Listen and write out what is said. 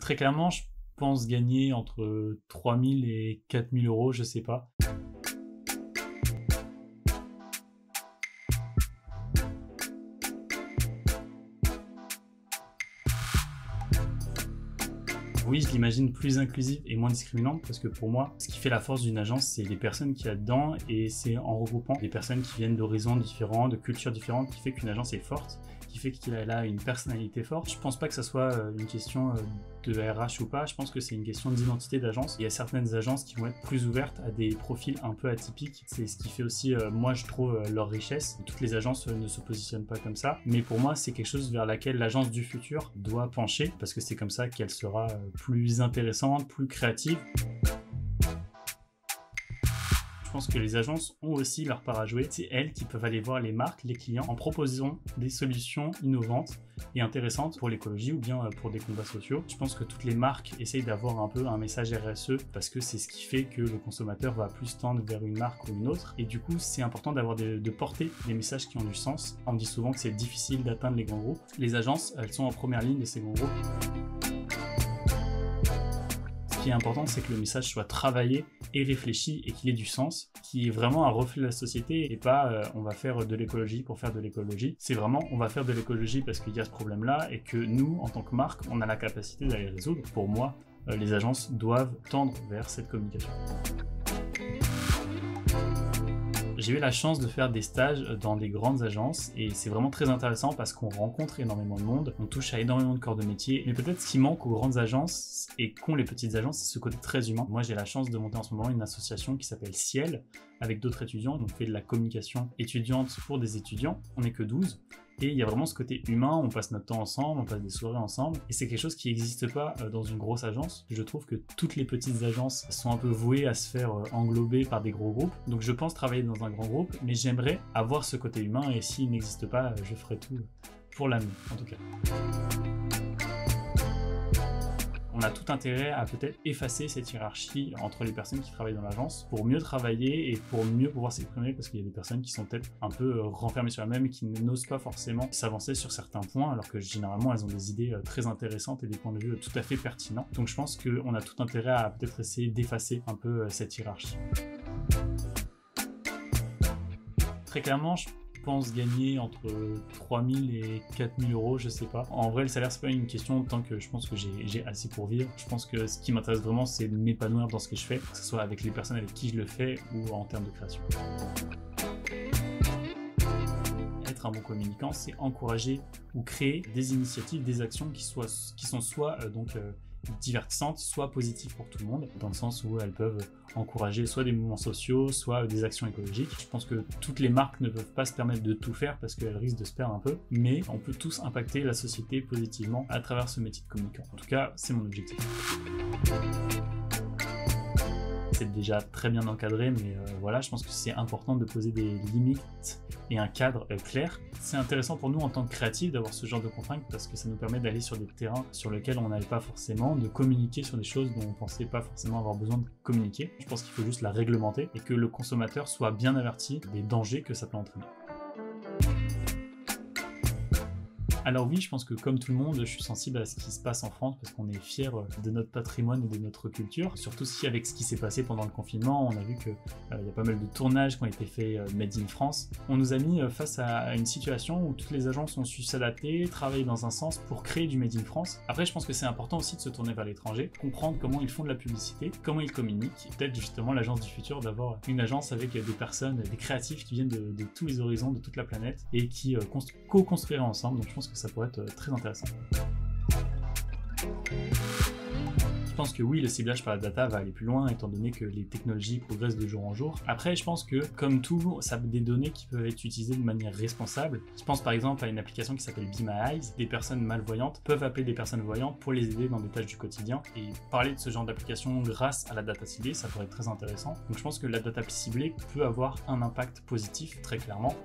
Très clairement, je pense gagner entre 3000 et 4000 euros, je sais pas. Oui, je l'imagine plus inclusive et moins discriminante parce que pour moi, ce qui fait la force d'une agence, c'est les personnes qu'il y a dedans et c'est en regroupant des personnes qui viennent d'horizons différents, de cultures différentes qui fait qu'une agence est forte, qui fait qu'elle a une personnalité forte. Je pense pas que ça soit une question de RH ou pas, je pense que c'est une question d'identité d'agence. Il y a certaines agences qui vont être plus ouvertes à des profils un peu atypiques. C'est ce qui fait aussi, moi je trouve, leur richesse. Toutes les agences ne se positionnent pas comme ça, mais pour moi c'est quelque chose vers laquelle l'agence du futur doit pencher parce que c'est comme ça qu'elle sera plus intéressante, plus créative. Je pense que les agences ont aussi leur part à jouer. C'est elles qui peuvent aller voir les marques, les clients, en proposant des solutions innovantes et intéressantes pour l'écologie ou bien pour des combats sociaux. Je pense que toutes les marques essayent d'avoir un peu un message RSE parce que c'est ce qui fait que le consommateur va plus tendre vers une marque ou une autre. Et du coup, c'est important de porter des messages qui ont du sens. On dit souvent que c'est difficile d'atteindre les grands groupes. Les agences, elles sont en première ligne de ces grands groupes. Ce qui est important, c'est que le message soit travaillé et réfléchi et qu'il ait du sens, qui est vraiment un reflet de la société et pas on va faire de l'écologie pour faire de l'écologie. C'est vraiment on va faire de l'écologie parce qu'il y a ce problème-là et que nous, en tant que marque, on a la capacité d'aller résoudre. Pour moi, les agences doivent tendre vers cette communication. J'ai eu la chance de faire des stages dans des grandes agences et c'est vraiment très intéressant parce qu'on rencontre énormément de monde, on touche à énormément de corps de métier, mais peut-être ce qui manque aux grandes agences et qu'ont les petites agences, c'est ce côté très humain. Moi j'ai la chance de monter en ce moment une association qui s'appelle Ciel avec d'autres étudiants, on fait de la communication étudiante pour des étudiants, on n'est que 12. Et il y a vraiment ce côté humain, on passe notre temps ensemble, on passe des soirées ensemble. Et c'est quelque chose qui n'existe pas dans une grosse agence. Je trouve que toutes les petites agences sont un peu vouées à se faire englober par des gros groupes. Donc je pense travailler dans un grand groupe, mais j'aimerais avoir ce côté humain. Et s'il n'existe pas, je ferai tout pour l'amener, en tout cas. On a tout intérêt à peut-être effacer cette hiérarchie entre les personnes qui travaillent dans l'agence pour mieux travailler et pour mieux pouvoir s'exprimer parce qu'il y a des personnes qui sont peut-être un peu renfermées sur elles-mêmes et qui n'osent pas forcément s'avancer sur certains points alors que généralement elles ont des idées très intéressantes et des points de vue tout à fait pertinents. Donc je pense qu'on a tout intérêt à peut-être essayer d'effacer un peu cette hiérarchie. Très clairement, je pense gagner entre 3000 et 4000 euros, je sais pas. En vrai, le salaire, c'est pas une question tant que je pense que j'ai assez pour vivre. Je pense que ce qui m'intéresse vraiment, c'est de m'épanouir dans ce que je fais, que ce soit avec les personnes avec qui je le fais ou en termes de création. Être un bon communicant, c'est encourager ou créer des initiatives, des actions qui sont soit divertissantes, soit positives pour tout le monde, dans le sens où elles peuvent encourager soit des mouvements sociaux, soit des actions écologiques. Je pense que toutes les marques ne peuvent pas se permettre de tout faire parce qu'elles risquent de se perdre un peu, mais on peut tous impacter la société positivement à travers ce métier de communicant. En tout cas, c'est mon objectif. C'est déjà très bien encadré, mais voilà, je pense que c'est important de poser des limites et un cadre clair. C'est intéressant pour nous en tant que créatifs d'avoir ce genre de contraintes parce que ça nous permet d'aller sur des terrains sur lesquels on n'allait pas forcément, de communiquer sur des choses dont on pensait pas forcément avoir besoin de communiquer. Je pense qu'il faut juste la réglementer et que le consommateur soit bien averti des dangers que ça peut entraîner. Alors oui, je pense que comme tout le monde, je suis sensible à ce qui se passe en France parce qu'on est fiers de notre patrimoine et de notre culture. Surtout si avec ce qui s'est passé pendant le confinement, on a vu qu'il y a pas mal de tournages qui ont été faits Made in France. On nous a mis face à une situation où toutes les agences ont su s'adapter, travailler dans un sens pour créer du Made in France. Après, je pense que c'est important aussi de se tourner vers l'étranger, comprendre comment ils font de la publicité, comment ils communiquent. Peut-être justement l'agence du futur d'avoir une agence avec des personnes, des créatifs qui viennent de tous les horizons, de toute la planète et qui co-construiraient ensemble. Donc je pense que ça pourrait être très intéressant. Je pense que oui, le ciblage par la data va aller plus loin étant donné que les technologies progressent de jour en jour. Après, je pense que comme tout, ça a des données qui peuvent être utilisées de manière responsable. Je pense par exemple à une application qui s'appelle Be My Eyes. Des personnes malvoyantes peuvent appeler des personnes voyantes pour les aider dans des tâches du quotidien. Et parler de ce genre d'application grâce à la data ciblée, ça pourrait être très intéressant. Donc je pense que la data ciblée peut avoir un impact positif, très clairement.